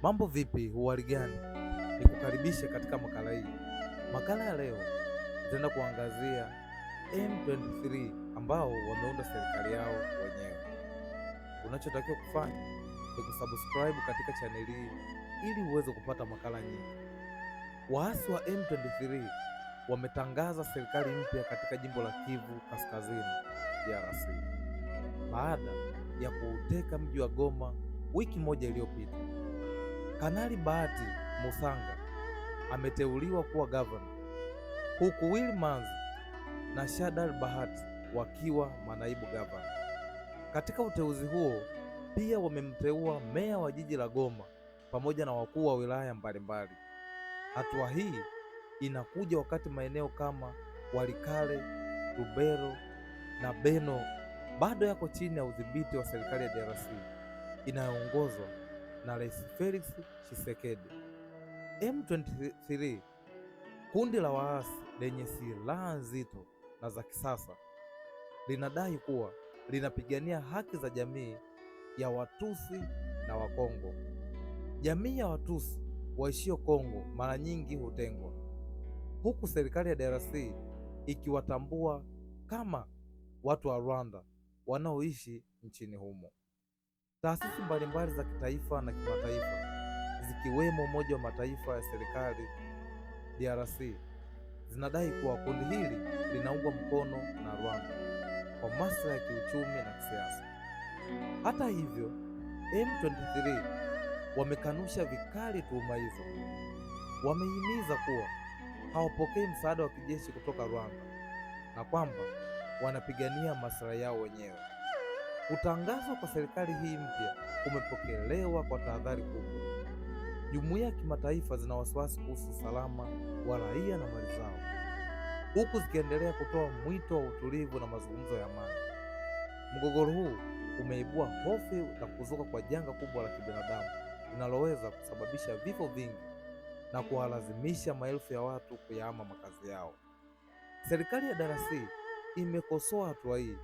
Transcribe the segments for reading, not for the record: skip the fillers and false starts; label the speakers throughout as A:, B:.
A: Mambo vipi, huhali gani? Nikukaribishe katika makala hii. Makala ya leo tutaenda kuangazia M23 ambao wameunda serikali yao wenyewe. Unachotakiwa kufanya ni kusubscribe katika channel hii ili uweze kupata makala nyingi. Waasi wa M23 wametangaza serikali mpya katika jimbo la Kivu Kaskazini, DRC, baada ya kuuteka mji wa Goma wiki moja iliyopita. Kanali Bahati Musanga ameteuliwa kuwa gavana, huku Willy Manzi na Shadari Bahati wakiwa manaibu gavana. Katika uteuzi huo pia wamemteua meya wa jiji la Goma pamoja na wakuu wa wilaya mbalimbali. Hatua hii inakuja wakati maeneo kama Walikale, Lubero na Beno bado yako chini ya udhibiti wa serikali ya DRC inayoongozwa na Rais Felix Tshisekedi. M23, kundi la waasi lenye silaha nzito na za kisasa, linadai kuwa linapigania haki za jamii ya Watusi na Wakongo. Jamii ya Watusi waishio Kongo mara nyingi hutengwa, huku serikali ya DRC ikiwatambua kama watu wa Rwanda wanaoishi nchini humo. Taasisi mbalimbali za kitaifa na kimataifa zikiwemo Umoja wa Mataifa ya serikali DRC zinadai kuwa kundi hili linaungwa mkono na Rwanda kwa maslahi ya kiuchumi na kisiasa. Hata hivyo, M23 wamekanusha vikali tuhuma hizo. Wamehimiza kuwa hawapokei msaada wa kijeshi kutoka Rwanda na kwamba wanapigania maslahi yao wenyewe. Kutangazwa kwa serikali hii mpya kumepokelewa kwa tahadhari kubwa. Jumuiya ya kimataifa zina wasiwasi kuhusu usalama wa raia na mali zao, huku zikiendelea kutoa mwito wa utulivu na mazungumzo ya amani. Mgogoro huu umeibua hofu na kuzuka kwa janga kubwa la kibinadamu linaloweza kusababisha vifo vingi na kuwalazimisha maelfu ya watu kuyahama makazi yao. Serikali ya DRC imekosoa hatua hii,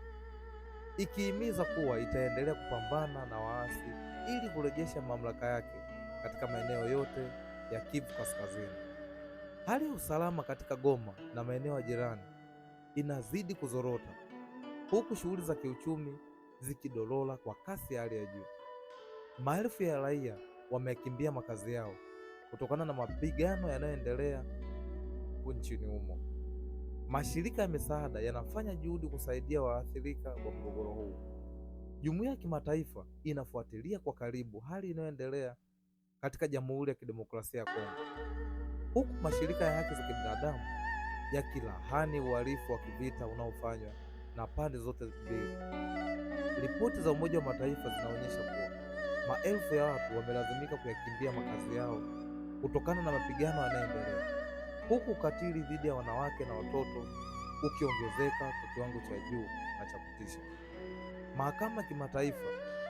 A: ikihimiza kuwa itaendelea kupambana na waasi ili kurejesha mamlaka yake katika maeneo yote ya Kivu Kaskazini. Hali ya usalama katika Goma na maeneo ya jirani inazidi kuzorota, huku shughuli za kiuchumi zikidorora kwa kasi ya hali ya juu. Maelfu ya raia wamekimbia makazi yao kutokana na mapigano yanayoendelea nchini humo. Mashirika ya misaada yanafanya juhudi kusaidia waathirika wa mgogoro huu. Jumuiya ya kimataifa inafuatilia kwa karibu hali inayoendelea katika Jamhuri ya Kidemokrasia ya Kongo, huku mashirika ya haki za kibinadamu yakilahani uhalifu wa kivita unaofanywa na pande zote mbili. Ripoti za Umoja wa Mataifa zinaonyesha kuwa maelfu ya watu wamelazimika kuyakimbia makazi yao kutokana na mapigano yanayoendelea, huku ukatili dhidi ya wanawake na watoto ukiongezeka kwa kiwango cha juu na cha kutisha. Mahakama ya Kimataifa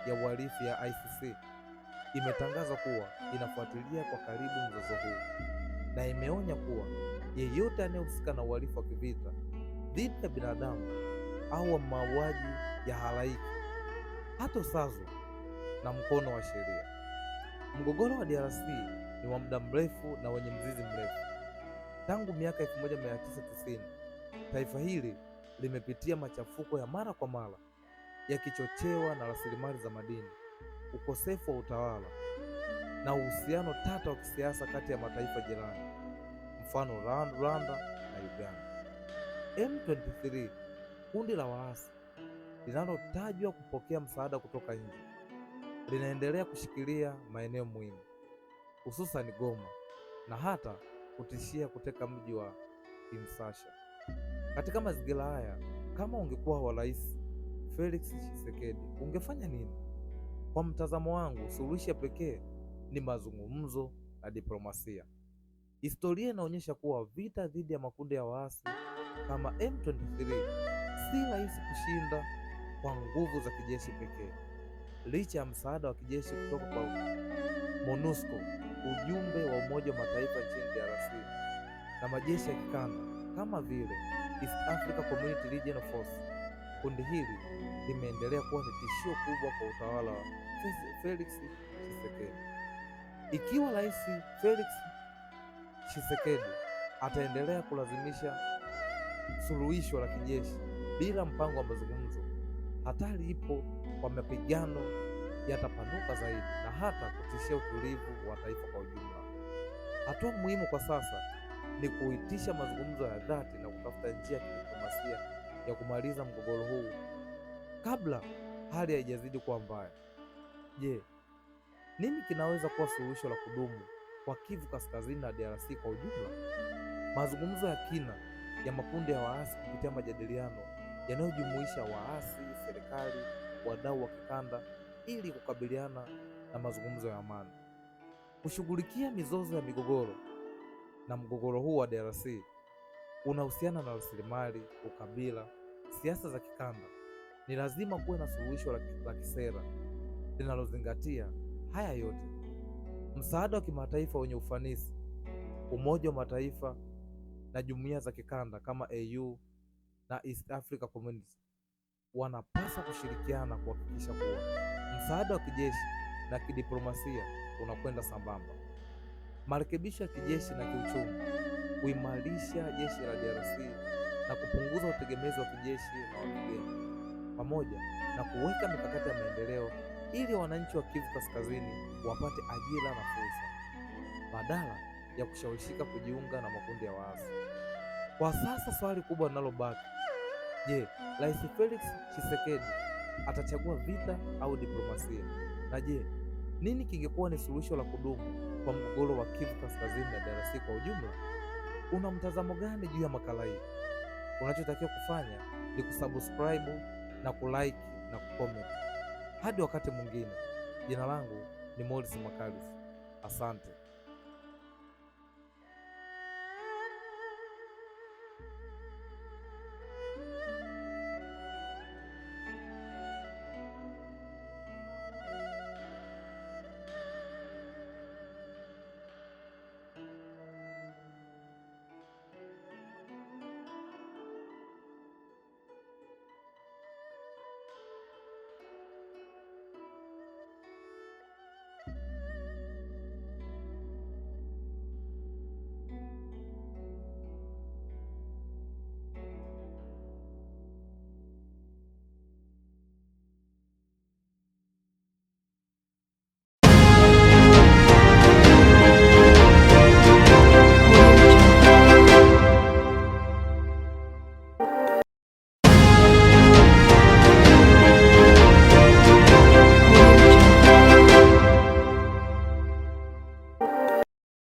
A: ya Uhalifu ya ICC imetangaza kuwa inafuatilia kwa karibu mzozo huu na imeonya kuwa yeyote anayehusika na uhalifu wa kivita dhidi ya binadamu au mauaji ya halaiki hatosazwa na mkono wa sheria. Mgogoro wa DRC ni wa muda mrefu na wenye mzizi mrefu. Tangu miaka 1990, taifa hili limepitia machafuko ya mara kwa mara yakichochewa na rasilimali za madini, ukosefu wa utawala na uhusiano tata wa kisiasa kati ya mataifa jirani, mfano Rwanda na Uganda. M23, kundi la waasi linalotajwa kupokea msaada kutoka nje, linaendelea kushikilia maeneo muhimu hususan Goma na hata kutishia kuteka mji wa Kinshasa. Katika mazingira haya, kama ungekuwa wa Rais Felix Tshisekedi, ungefanya nini? Kwa mtazamo wangu, suluhisho pekee ni mazungumzo na diplomasia. Historia inaonyesha kuwa vita dhidi ya makundi ya waasi kama M23 si rahisi kushinda kwa nguvu za kijeshi pekee. Licha ya msaada wa kijeshi kutoka kwa MONUSCO, ujumbe wa Umoja wa Mataifa nchini DRC, na majeshi ya kikanda kama vile East Africa Community Regional Force, kundi hili limeendelea kuwa ni tishio kubwa kwa utawala wa Felix Tshisekedi. Ikiwa Rais Felix Tshisekedi ataendelea kulazimisha suluhisho la kijeshi bila mpango wa mazungumzo, hatari ipo kwa mapigano yatapanuka zaidi na hata kutishia utulivu wa taifa kwa ujumla. Hatua muhimu kwa sasa ni kuitisha mazungumzo ya dhati na kutafuta njia ya kidiplomasia ya kumaliza mgogoro huu kabla hali haijazidi kuwa mbaya. Je, nini kinaweza kuwa suluhisho la kudumu kwa Kivu Kaskazini na DRC kwa ujumla? Mazungumzo ya kina ya makundi ya waasi kupitia majadiliano yanayojumuisha waasi, serikali, wadau wa kikanda ili kukabiliana na mazungumzo ya amani. Kushughulikia mizozo ya migogoro, na mgogoro huu wa DRC unahusiana na rasilimali, ukabila, siasa za kikanda. Ni lazima kuwe na suluhisho la kisera linalozingatia haya yote. Msaada wa kimataifa wenye ufanisi, Umoja wa Mataifa na jumuiya za kikanda kama AU na East Africa Community wanapaswa kushirikiana kuhakikisha kuwa msaada wa kijeshi na kidiplomasia unakwenda sambamba. Marekebisho ya kijeshi na kiuchumi, kuimarisha jeshi la DRC na kupunguza utegemezi wa kijeshi na wa kigeni, pamoja na kuweka mikakati ya maendeleo ili wananchi wa Kivu Kaskazini wapate ajira na fursa, badala ya kushawishika kujiunga na makundi ya waasi. Kwa sasa swali kubwa linalobaki, je, Rais Felix Tshisekedi atachagua vita au diplomasia? Na je, nini kingekuwa ni suluhisho la kudumu kwa mgogoro wa Kivu Kaskazini na DRC kwa ujumla? Una mtazamo gani juu ya makala hii? Unachotakiwa kufanya ni kusubscribe na kulike na kucomment. Hadi wakati mwingine, jina langu ni Morris Makalis. Asante.